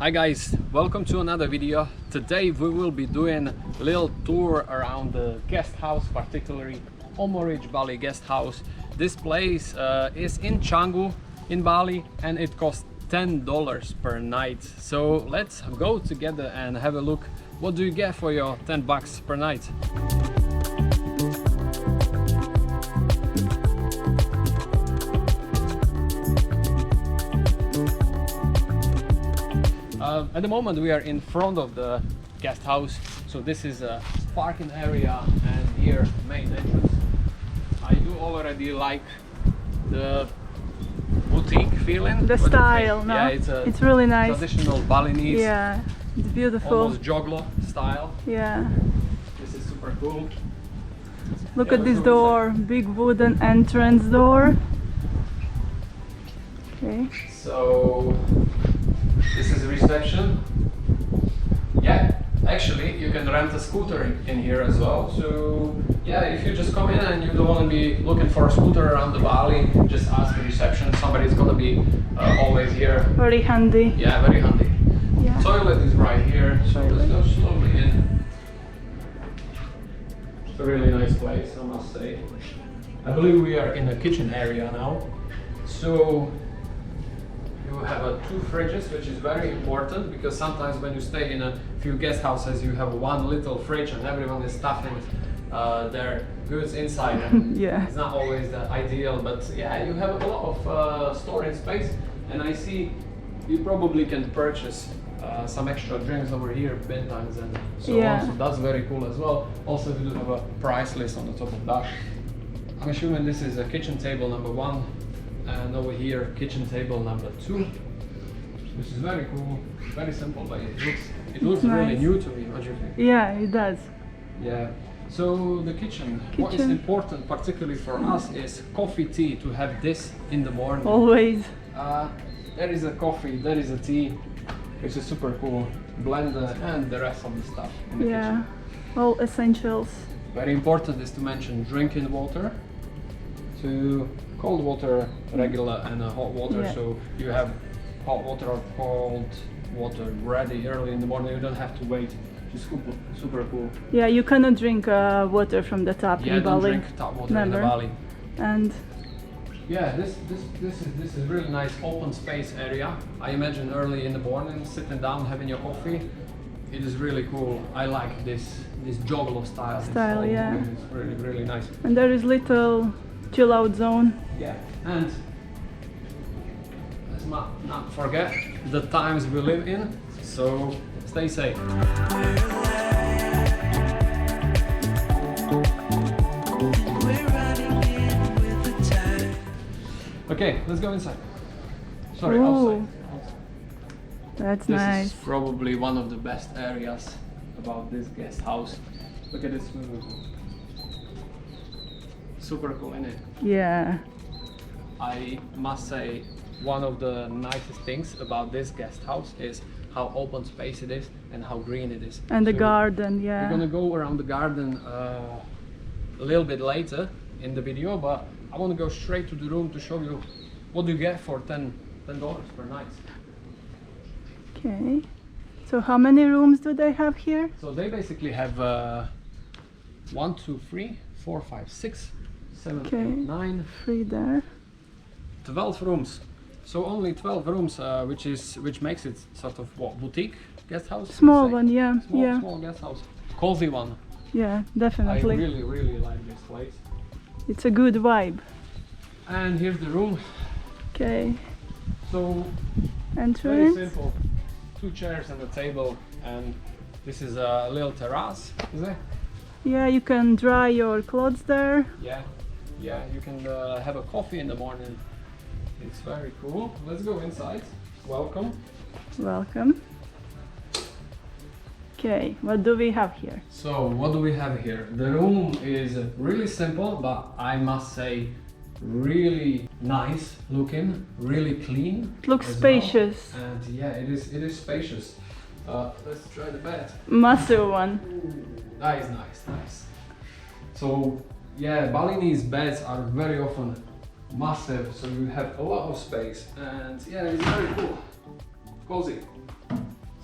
Hi guys, welcome to another video. Today we will be doing a little tour around the guest house, particularly Ridge Bali guest house. This place is in Canggu in Bali and it costs $10 per night. So let's go together and have a look. What do you get for your 10 bucks per night? At the moment we are in front of the guest house, so this is a parking area and here main entrance. I do already like the boutique feeling. The style, no? Yeah, it's really nice. Traditional Balinese. Yeah, it's beautiful. Almost joglo style. Yeah. This is super cool. Look at this door, big wooden entrance door. Okay. So this is the reception. Yeah, actually you can rent a scooter in here as well. So yeah, if you just come in and you don't want to be looking for a scooter around the Bali, just ask the reception. Somebody's gonna be always here. Very handy. Yeah, very handy. Yeah. Toilet is right here, so let's go slowly in. It's a really nice place, I must say. I believe we are in the kitchen area now. So you have two fridges, which is very important because sometimes when you stay in a few guest houses you have one little fridge and everyone is stuffing their goods inside and Yeah. it's not always the ideal, but yeah, you have a lot of storage space, and I see you probably can purchase some extra drinks over here, bentams and so on, so that's very cool as well. Also we do have a price list on the top of that. I'm assuming this is a kitchen table number 1. And over here, kitchen table number 2, which is very cool, very simple, but it looks really nice. new to me. What do you think? Yeah, it does. Yeah. So the kitchen, what is important, particularly for us, is coffee, tea. To have this in the morning. Always. There is a coffee, there is a tea, which is super cool. Blender and the rest of the stuff in the kitchen. All essentials. Very important is to mention drinking water. To cold water, regular, and hot water. Yeah. So you have hot water or cold water ready early in the morning. You don't have to wait. It's super cool. Yeah, you cannot drink water from the tap in don't Bali. drink tap water in the Bali. And yeah, this is really nice open space area. I imagine early in the morning, sitting down, having your coffee. It is really cool. I like this joglo style. Yeah. It's really nice. And there is little chill out zone. Yeah, and let's not forget the times we live in, so stay safe. Okay, let's go inside. Sorry, outside. That's This nice. is probably one of the best areas about this guest house. Look at this swimming pool. Super cool, isn't it? Yeah. I must say, one of the nicest things about this guest house is how open space it is and how green it is. And the So garden, yeah. we're gonna go around the garden a little bit later in the video, but I want to go straight to the room to show you what you get for $10 per night. Okay. So how many rooms do they have here? So they basically have 1, 2, 3, 4, 5, 6, 7, 8, 9, 3 there. 12 rooms. So only 12 rooms, which makes it sort of what, boutique guest house? Small one, yeah. Small guest house. Cozy one. Yeah, I definitely. really like this place. It's a good vibe. And here's the room. Okay. So very Entrance. simple. 2 chairs and a table, and this is a little terrace, is it? Yeah, you can dry your clothes there. Yeah, you can have a coffee in the morning. It's very cool. Let's go inside. Welcome. Welcome. Okay, what do we have here? So what do we have here? The room is really simple, but I must say really nice looking, really clean. It looks as spacious. well. And yeah, it is spacious. Let's try the bed. Massive one. That is nice. So yeah, Balinese beds are very often massive, so you have a lot of space, and yeah, it's very cool, cozy.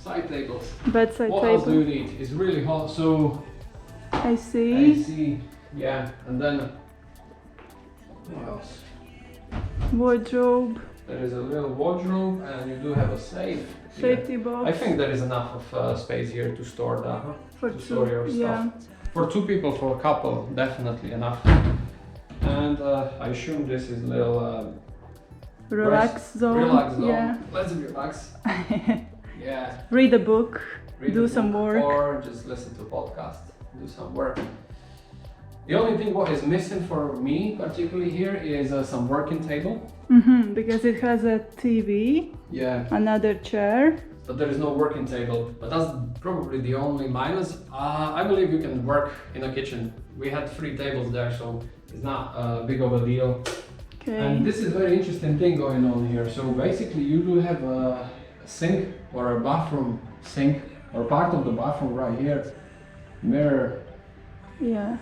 Side tables. Bedside What table. else do you need? It's really hot, so I see. AC. Yeah, and then what else? Wardrobe. There is a little wardrobe, and you do have a safe. Safety I box. think there is enough of space here to store that. Huh? For To store your two. stuff. Yeah. For 2 people, for a couple, definitely enough. And I assume this is a little Relax zone. relax zone. Yeah. Let's relax. Yeah. Read a book. Read Do a some book, work. or just listen to podcast. Do some work. The only thing what is missing for me, particularly here, is some working table. Because it has a TV, Yeah. another chair. But there is no working table. But that's probably the only minus. I believe you can work in a kitchen. We had 3 tables there, so it's not big of a deal. Okay. And this is very interesting thing going on here. So basically you do have a sink or a bathroom sink or part of the bathroom right here. Mirror. Yeah.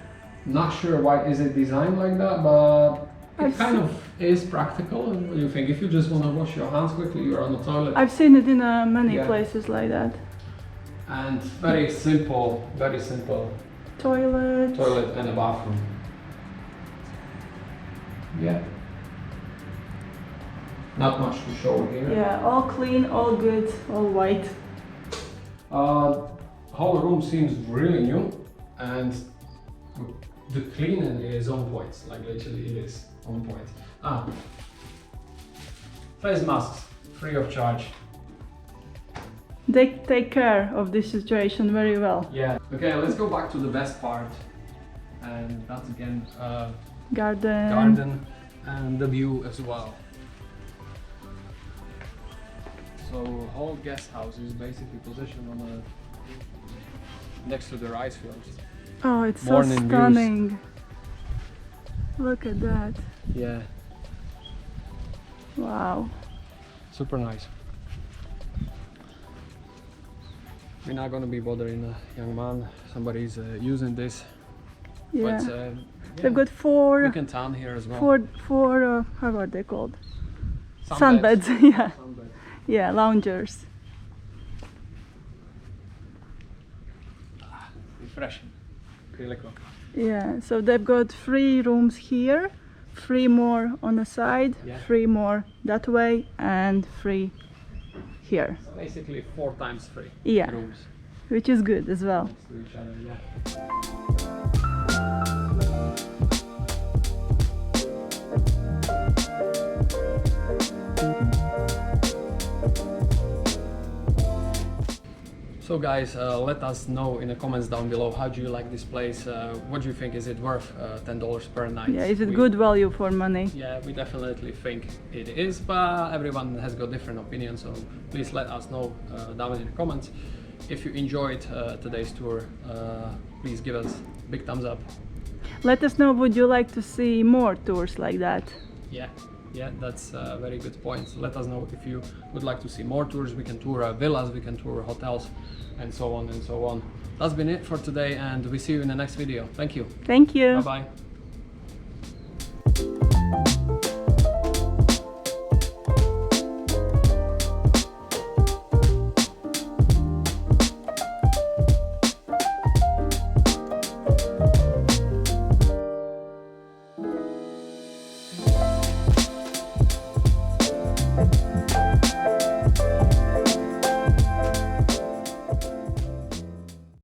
Not sure why is it designed like that, but it I've kind of is practical. And what do you think? If you just want to wash your hands quickly, you're on the toilet. I've seen it in many Yeah. places like that. And very simple Toilet. toilet and a bathroom. Yeah. Not much to show here. Yeah, all clean, all good, all white. Whole room seems really new, and the cleaning is on point. Like literally, it is on point. Face masks, free of charge. They take care of this situation very well. Yeah. Okay, let's go back to the best part, and that's again Garden. garden and the view as well. So whole guest house is basically positioned on next to the rice fields. Oh, it's so Morning views. stunning. Look at that. Yeah, Wow. super nice. We're not gonna be bothering a young man. Somebody's using this. Yeah. But They've got four, you can tan here as well. four, how are they called? Sunbeds. Sunbeds. Yeah. Sunbeds. Yeah, loungers. Refreshing. Really cool. Yeah, so they've got 3 rooms here, 3 more on the side, Yeah. 3 more that way, and 3 here. So basically 4 times 3 Yeah, rooms which is good as well. next to each other. Yeah. So guys, let us know in the comments down below, how do you like this place? What do you think? Is it worth $10 per night? Yeah, is it We- good value for money? Yeah, we definitely think it is, but everyone has got different opinions, so please let us know down in the comments. If you enjoyed today's tour, please give us a big thumbs up. Let us know, would you like to see more tours like that? Yeah, that's a very good point. So let us know if you would like to see more tours. We can tour villas, we can tour hotels, and so on and so on. That's been it for today, and we see you in the next video. Thank you. Thank you. Bye bye.